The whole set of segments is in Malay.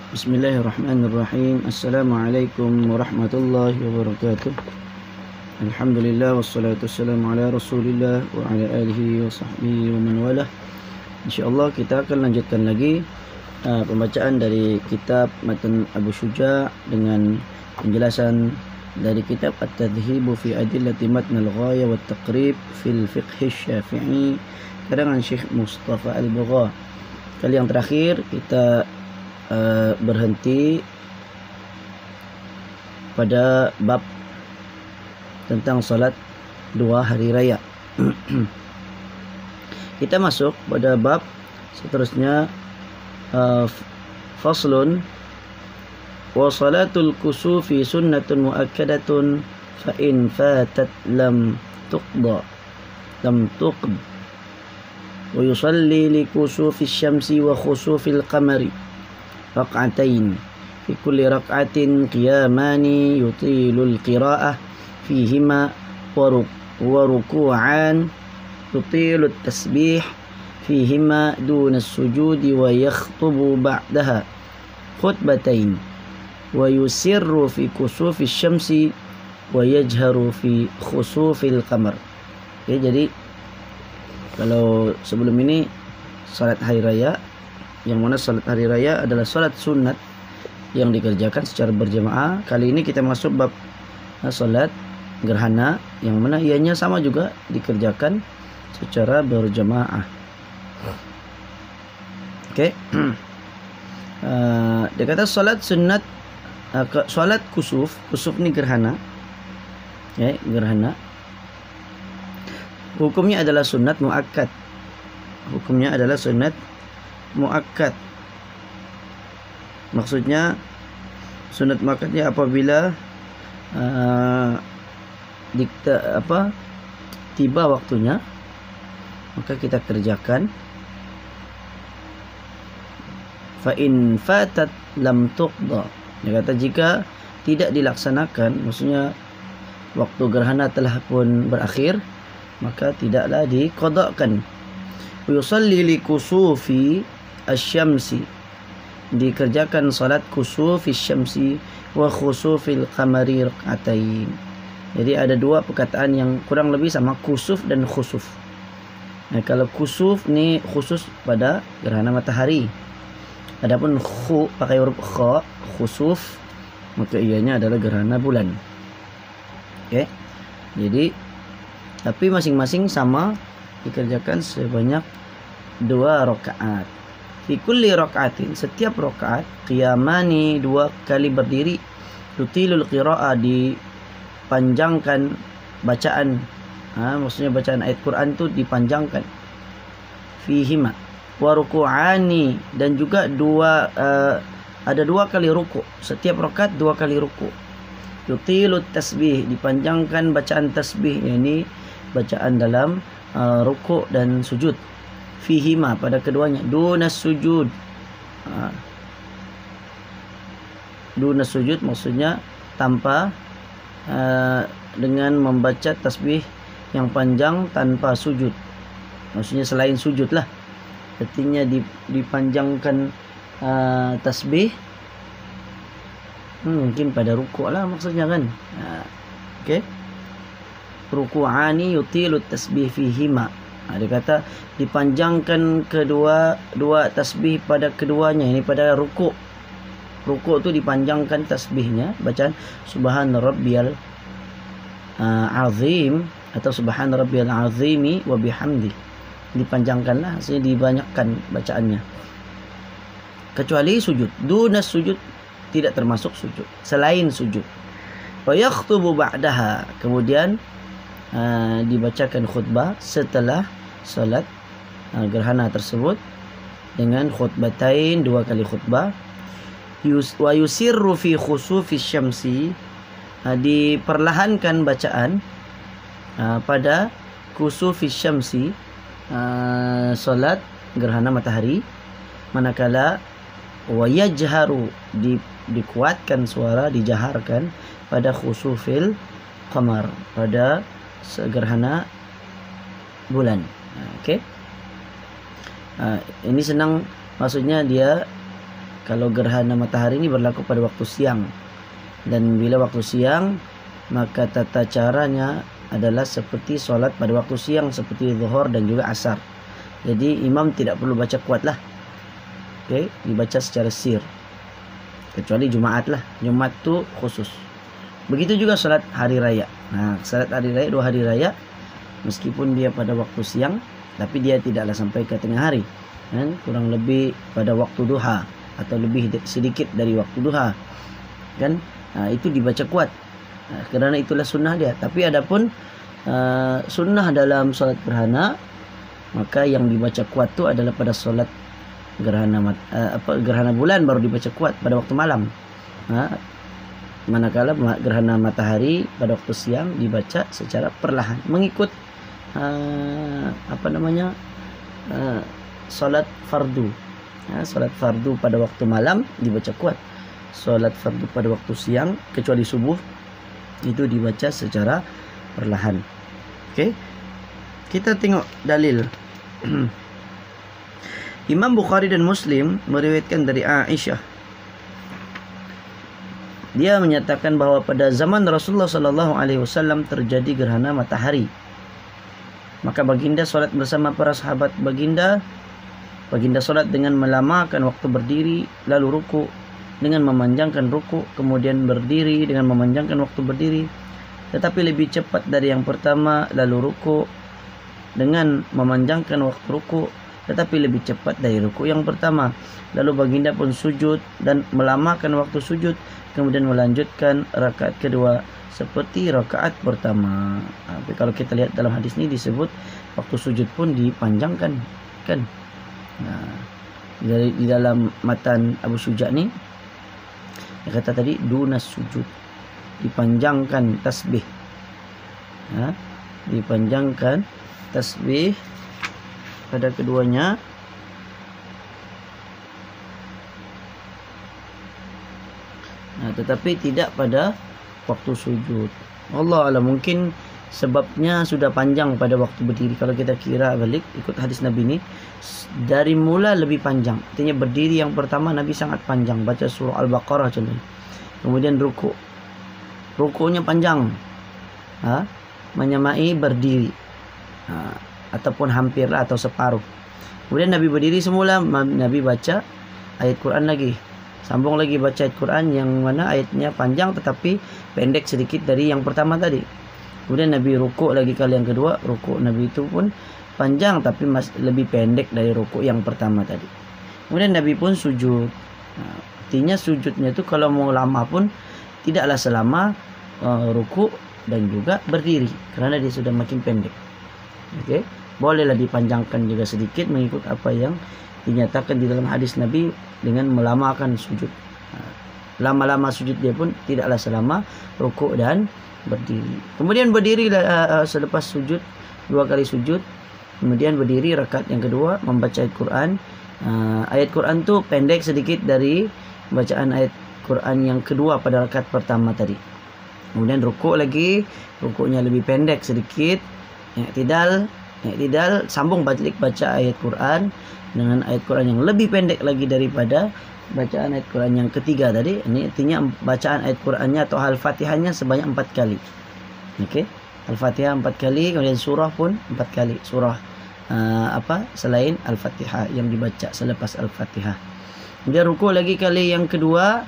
Bismillahirrahmanirrahim. Assalamualaikum warahmatullahi wabarakatuh. Alhamdulillah wassalatu wassalamu ala Rasulillah wa ala alihi wa sahbihi wa man walah. InsyaAllah kita akan lanjutkan lagi pembacaan dari kitab Matan Abu Syuja' dengan penjelasan dari kitab At-Tadhibu fi Adillati Matn al-Ghaya wa Taqrib fil Fiqh Syafi'i karangan Syekh Mustafa Al-Bagha. Kali yang terakhir kita berhenti pada bab tentang salat dua hari raya. Kita masuk pada bab seterusnya, faslun wa salatul kusufi sunnatun muakkadatun fa in fatat lam tuqda wa yusalli li kusufi syamsi wa khusufil qamari ركعتين في كل ركعة قيامان يطيل القراءة فيهما وركوعان يطيل التسبيح فيهما دون السجود ويخطب بعدها خطبتين ويسر في كسوف الشمس ويجهر في خسوف القمر. Ya, jadi kalau sebelum ini salat hari raya, yang mana salat hari raya adalah salat sunat yang dikerjakan secara berjamaah. Kali ini kita masuk bab salat gerhana yang mana ianya sama juga dikerjakan secara berjamaah. Oke. Dia kata salat sunat, salat kusuf ni gerhana. Ya, gerhana. Hukumnya adalah sunat muakkad. Hukumnya adalah sunat muakkad. Maksudnya sunat muakkadnya apabila tiba waktunya maka kita kerjakan. Fa in fatat lam tuqda. Dia kata jika tidak dilaksanakan, maksudnya waktu gerhana telah pun berakhir, maka tidaklah diqadhakan. Yusalli li kusufi asy-syamsi, dikerjakan salat kusufi syamsi wa khusufil qamari rak'atain. Jadi ada dua perkataan yang kurang lebih sama, kusuf dan khusuf. Nah, kalau kusuf ni khusus pada gerhana matahari. Adapun khu pakai huruf kha, khusuf, maka ianya adalah gerhana bulan. Okey. Jadi tapi masing-masing sama dikerjakan sebanyak 2 rakaat. Fi kulli rakaatin, setiap rakaat, qiyamani, 2 kali berdiri, tutilul qira'a, dipanjangkan bacaan. Maksudnya bacaan ayat Quran tu dipanjangkan. Fihima wa ruku'ani, dan juga ada 2 kali ruku'. Setiap rakaat 2 kali ruku'. Tutilut tasbih, dipanjangkan bacaan tasbih, yakni bacaan dalam ruku' dan sujud. Fihima, pada keduanya. Dunas sujud. Dunas sujud maksudnya tanpa dengan membaca tasbih yang panjang tanpa sujud. Maksudnya selain sujud lah. Artinya dipanjangkan tasbih mungkin pada ruku' lah maksudnya kan. Okey. Ruku'ani yutilut tasbih fihima. Dia kata dipanjangkan dua tasbih pada keduanya. Ini pada rukuk. Rukuk tu dipanjangkan tasbihnya, bacaan subhana rabbiyal azim atau subhana rabbiyal azimi wa bihamdi. Dipanjangkanlah, maksudnya dibanyakkan bacaannya. Kecuali sujud. Dunas sujud, tidak termasuk sujud. Selain sujud. Wa yakhtubu ba'daha, kemudian dibacakan khutbah setelah salat gerhana tersebut dengan khutbatain, 2 kali khutbah. Wa yusirru fi khusufi syamsi, diperlahankan bacaan pada kusufi syamsi, salat gerhana matahari. Manakala wa yajharu, dikuatkan suara, dijaharkan pada khusufil qamar, pada gerhana bulan. Okey. Ini senang, maksudnya dia Kalau gerhana matahari ini berlaku pada waktu siang. Dan bila waktu siang, maka tata caranya adalah seperti solat pada waktu siang, seperti zuhur dan juga asar. Jadi imam tidak perlu baca kuat lah. Okay? Dibaca secara sir. Kecuali Jumaat lah. Jumaat tu khusus. Begitu juga solat hari raya. Nah, solat hari raya, 2 hari raya, meskipun dia pada waktu siang, tapi dia tidaklah sampai ke tengah hari. Kan? Kurang lebih pada waktu duha atau lebih sedikit dari waktu duha. Kan? Itu dibaca kuat. Kerana itulah sunnah dia. Tapi adapun sunnah dalam solat gerhana, maka yang dibaca kuat tu adalah pada solat gerhana bulan baru dibaca kuat pada waktu malam. Manakala gerhana matahari pada waktu siang dibaca secara perlahan mengikut solat fardu. Solat fardu pada waktu malam dibaca kuat. Solat fardu pada waktu siang kecuali subuh itu dibaca secara perlahan. Okey. Kita tengok dalil. Imam Bukhari dan Muslim meriwayatkan dari Aisyah. Dia menyatakan bahawa pada zaman Rasulullah sallallahu alaihi wasallam terjadi gerhana matahari. Maka baginda solat bersama para sahabat baginda. Baginda solat dengan melamakan waktu berdiri, lalu ruku dengan memanjangkan ruku, kemudian berdiri dengan memanjangkan waktu berdiri, tetapi lebih cepat dari yang pertama, lalu ruku dengan memanjangkan waktu ruku, tetapi lebih cepat dari ruku yang pertama. Lalu baginda pun sujud dan melamakan waktu sujud, kemudian melanjutkan rakaat kedua seperti rakaat pertama. Tapi kalau kita lihat dalam hadis ini disebut waktu sujud pun dipanjangkan, kan? Di dalam matan Abu Syuja ni dia kata tadi dunas sujud, dipanjangkan tasbih. Dipanjangkan tasbih pada keduanya. Tetapi tidak pada waktu sujud. Allah alam, mungkin sebabnya sudah panjang pada waktu berdiri. Kalau kita kira balik ikut hadis Nabi ni, dari mula lebih panjang. Artinya berdiri yang pertama Nabi sangat panjang, baca surah Al-Baqarah contohnya. Kemudian ruku, rukunya panjang, menyamai berdiri, ataupun hampirlah atau separuh. Kemudian Nabi berdiri semula, Nabi baca ayat Quran lagi, sambung lagi baca ayat Quran yang mana ayatnya panjang tetapi pendek sedikit dari yang pertama tadi. Kemudian Nabi rukuk lagi kali yang kedua, rukuk Nabi itu pun panjang tapi lebih pendek dari rukuk yang pertama tadi. Kemudian Nabi pun sujud. Artinya sujudnya itu kalau mau lama pun tidaklah selama rukuk dan juga berdiri, kerana dia sudah makin pendek. Okey, bolehlah dipanjangkan juga sedikit mengikut apa yang dinyatakan di dalam hadis Nabi dengan melamakan sujud. Lama-lama sujud dia pun tidaklah selama rukuk dan berdiri. Kemudian berdiri selepas sujud, 2 kali sujud, kemudian berdiri rakaat yang kedua membaca ayat Quran. Ayat Quran tu pendek sedikit dari bacaan ayat Quran yang kedua pada rakaat pertama tadi. Kemudian rukuk lagi, rukuknya lebih pendek sedikit. I'tidal, sambung balik baca ayat Quran dengan ayat Quran yang lebih pendek lagi daripada bacaan ayat Quran yang ketiga tadi. Ini artinya bacaan ayat Qurannya atau Al-Fatihahnya sebanyak 4 kali. Okey, Al-Fatihah 4 kali, kemudian surah pun 4 kali. Surah selain Al-Fatihah yang dibaca selepas Al-Fatihah. Kemudian rukuk lagi kali yang kedua.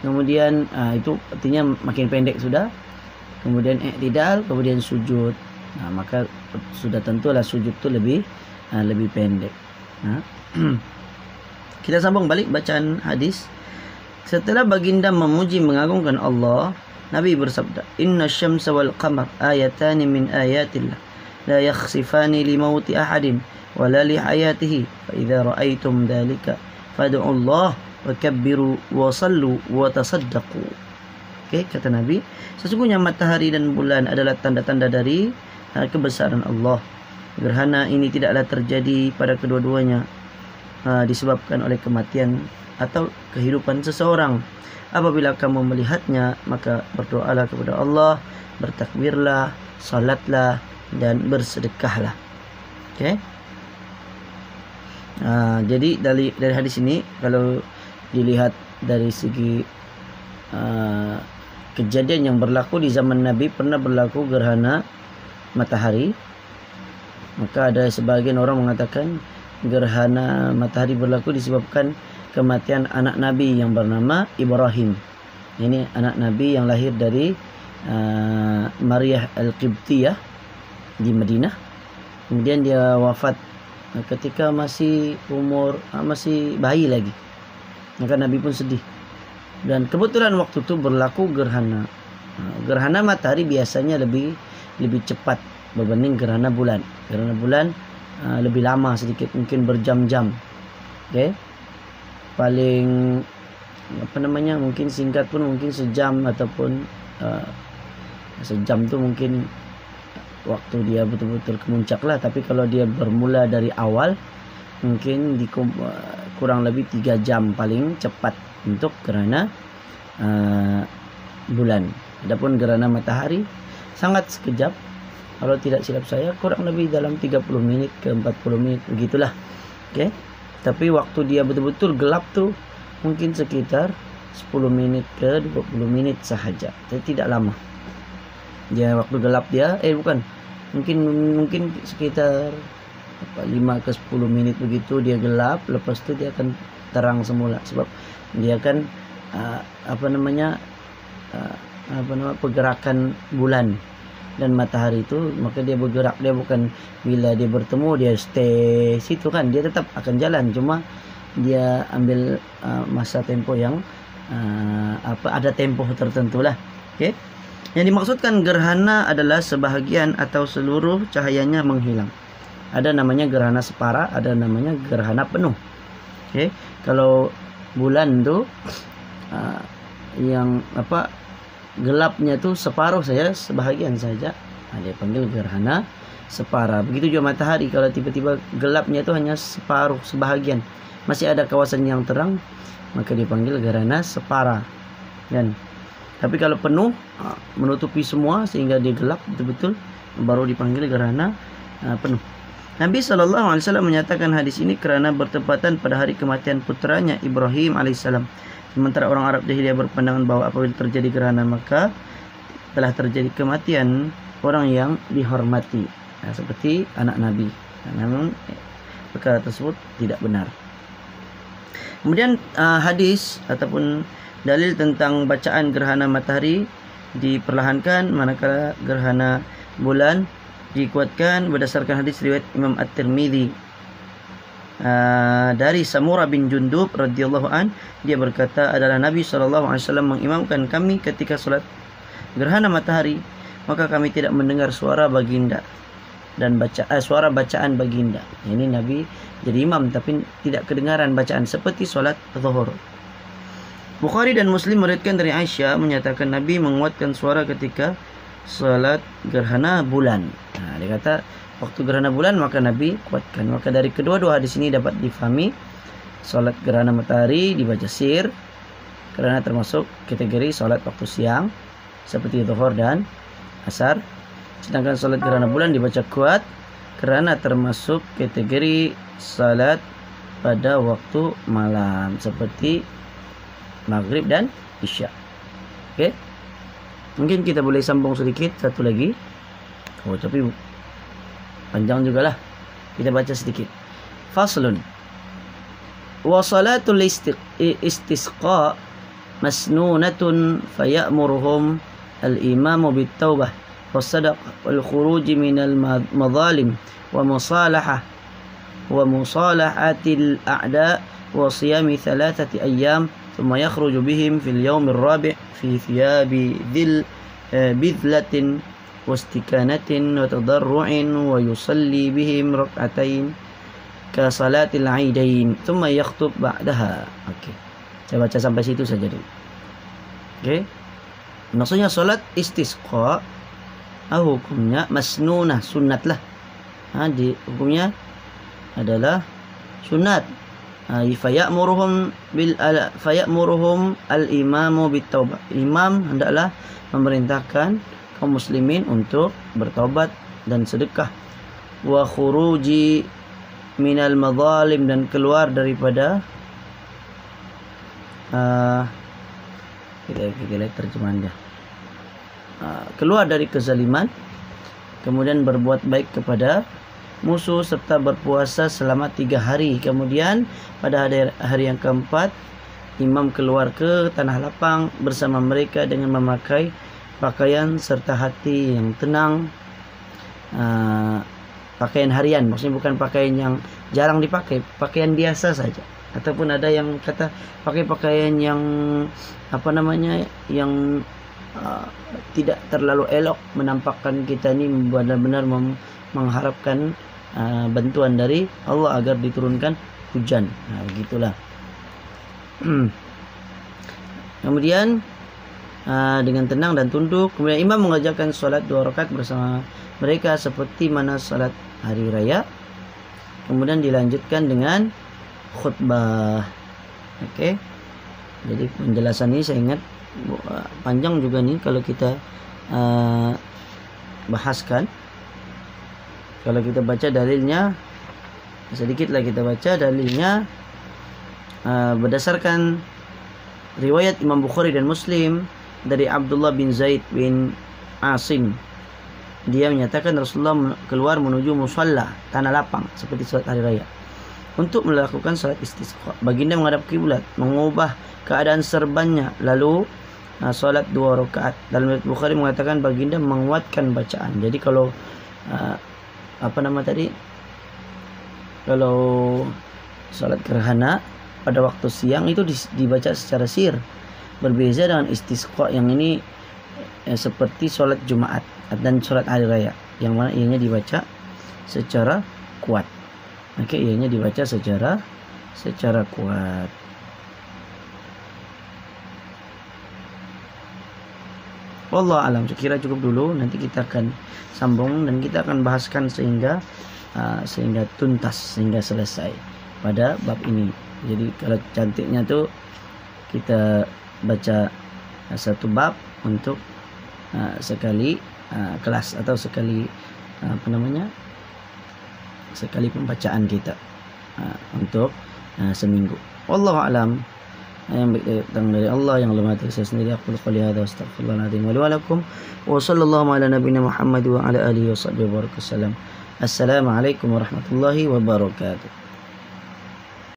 Kemudian itu artinya makin pendek sudah. Kemudian i'tidal, kemudian sujud. Maka sudah tentulah sujud tu lebih pendek. Kita sambung balik bacaan hadis. Setelah baginda memuji mengagungkan Allah, Nabi bersabda, "Inna syamsa wal qamar ayatani min ayatillah, la yakhsifani li mauti ahadin wa la li hayatihi, fa idza ra'aytum dhalika fad'u Allah wa kabbiru wa sallu wa tasaddaqu." Okey, kata Nabi, sesungguhnya matahari dan bulan adalah tanda-tanda dari kebesaran Allah. Gerhana ini tidaklah terjadi pada kedua-duanya disebabkan oleh kematian atau kehidupan seseorang. Apabila kamu melihatnya, maka berdoalah kepada Allah, bertakbirlah, salatlah dan bersedekahlah. Okey. Jadi dari hadis ini, kalau dilihat dari segi kejadian yang berlaku di zaman Nabi, pernah berlaku gerhana matahari. Maka ada sebagian orang mengatakan gerhana matahari berlaku disebabkan kematian anak Nabi yang bernama Ibrahim. Ini anak Nabi yang lahir dari Maryah Al-Qibtiyah di Madinah. Kemudian dia wafat ketika masih umur masih bayi lagi. Maka Nabi pun sedih. Dan kebetulan waktu itu berlaku gerhana. Gerhana matahari biasanya lebih cepat berbanding gerhana bulan. Gerhana bulan lebih lama sedikit, mungkin berjam-jam. Okey. Paling mungkin singkat pun mungkin sejam, ataupun sejam tu mungkin waktu dia betul-betul kemuncak lah. Tapi kalau dia bermula dari awal, mungkin kurang lebih 3 jam paling cepat untuk gerhana bulan. Adapun gerhana matahari sangat sekejap. Kalau tidak silap saya kurang lebih dalam 30 minit ke 40 menit begitulah. Okey. Tapi waktu dia betul-betul gelap tu mungkin sekitar 10 minit ke 20 minit sahaja. Jadi tidak lama. Dia waktu gelap dia mungkin sekitar 5 ke 10 menit begitu dia gelap, lepas tu dia akan terang semula sebab dia kan pergerakan bulan dan matahari itu, maka dia bergerak. Dia bukan bila dia bertemu dia stay situ kan, dia tetap akan jalan, cuma dia ambil masa tempo yang ada tempo tertentu lah. Okey. Yang dimaksudkan gerhana adalah sebahagian atau seluruh cahayanya menghilang. Ada namanya gerhana separa, ada namanya gerhana penuh. Okey. Kalau bulan tu yang gelapnya tu separuh saja, sebahagian saja, dia panggil gerhana separa. Begitu juga matahari, kalau tiba-tiba gelapnya tu hanya separuh, sebahagian, masih ada kawasan yang terang, maka dipanggil gerhana separa. Tapi kalau penuh, menutupi semua sehingga dia gelap betul-betul, baru dipanggil gerhana penuh. Nabi SAW menyatakan hadis ini kerana bertepatan pada hari kematian putranya Ibrahim AS. Sementara orang Arab jahiliyah berpandangan bahawa apabila terjadi gerhana maka telah terjadi kematian orang yang dihormati, seperti anak Nabi. Namun perkara tersebut tidak benar. Kemudian hadis ataupun dalil tentang bacaan gerhana matahari diperlahankan manakala gerhana bulan dikuatkan berdasarkan hadis riwayat Imam At-Tirmidzi dari Samurah bin Jundub radhiyallahu an, dia berkata adalah Nabi SAW mengimamkan kami ketika solat gerhana matahari, maka kami tidak mendengar suara baginda dan suara bacaan baginda. Ini Nabi jadi imam tapi tidak kedengaran bacaan seperti solat zuhur. Bukhari dan Muslim meriwayatkan dari Aisyah menyatakan Nabi menguatkan suara ketika solat gerhana bulan. Dia kata waktu gerhana bulan maka Nabi kuatkan. Maka dari kedua-dua hadis ini dapat difahami solat gerhana matahari dibaca sir kerana termasuk kategori solat waktu siang seperti zuhur dan asar. Sedangkan solat gerhana bulan dibaca kuat kerana termasuk kategori solat pada waktu malam seperti maghrib dan isya. Okey. Mungkin kita boleh sambung sedikit satu lagi. Tapi panjang jugalah. Kita baca sedikit. Faslun. Wa salatul istisqa masnunatun faya'muruhum al-imamu bit-taubah was-sadaq wal-khuruj minal madhalim wa musalahatil a'da wa siyami 3 ayyam thumma yakhruju bihim fil yawmir rabi' fi thiyabi bidlatin wastikanatin wa tadarru'in wa yusalli bihim rak'atain ka salatil aidain thumma yakhutub ba'daha. Okey. Saya baca sampai situ saja dulu. Okey. Maksudnya solat istisqa hukumnya masnunah, sunnatlah. Hukumnya adalah sunat. Faya'muruhum al-imamu bit-taubah. Imam hendaklah memerintahkan kaum muslimin untuk bertaubat dan sedekah. Wa khuruji minal madzalim, dan keluar daripada kita lihat terjemahan dia. Keluar dari kezaliman, kemudian berbuat baik kepada musuh serta berpuasa selama 3 hari. Kemudian pada hari yang keempat, imam keluar ke tanah lapang bersama mereka dengan memakai pakaian serta hati yang tenang. Pakaian harian, maksudnya bukan pakaian yang jarang dipakai, pakaian biasa saja. Ataupun ada yang kata pakai pakaian yang yang tidak terlalu elok, menampakkan kita ini benar-benar mengharapkan bantuan dari Allah agar diturunkan hujan. Begitulah. Kemudian dengan tenang dan tunduk, kemudian imam mengajarkan solat 2 rakaat bersama mereka seperti mana solat hari raya. Kemudian dilanjutkan dengan khutbah. Oke. Jadi penjelasan ini saya ingat panjang juga nih kalau kita bahaskan. Kalau kita baca dalilnya, sedikitlah kita baca dalilnya. Berdasarkan riwayat Imam Bukhari dan Muslim dari Abdullah bin Zaid bin Asim, dia menyatakan Rasulullah keluar menuju musalla, tanah lapang seperti salat hari raya, untuk melakukan salat istisqa. Baginda menghadap kiblat, mengubah keadaan serbannya, lalu salat 2 rakaat. Dalam riwayat Bukhari mengatakan baginda menguatkan bacaan. Jadi kalau kalau salat gerhana pada waktu siang itu dibaca secara sir. Berbeza dengan istisqa yang ini seperti sholat Jumat dan sholat hari raya, yang mana ianya dibaca secara kuat. Oke, ianya dibaca secara kuat. Wallahu alam. Sekira cukup dulu. Nanti kita akan sambung dan kita akan bahaskan sehingga tuntas, sehingga selesai pada bab ini. Jadi kalau cantiknya tuh kita baca satu bab untuk sekali kelas atau sekali sekali pembacaan kita untuk seminggu. Wallahu alam. Yang datang dari Allah, yang lemah dari saya sendiri. Aku qouli hadza wa astaghfirullahaladzim wa li wa lakum wa sallallahu ala nabiyyina Muhammad wa ala alihi wa sahbihi wa barakatuh. Assalamualaikum warahmatullahi wabarakatuh.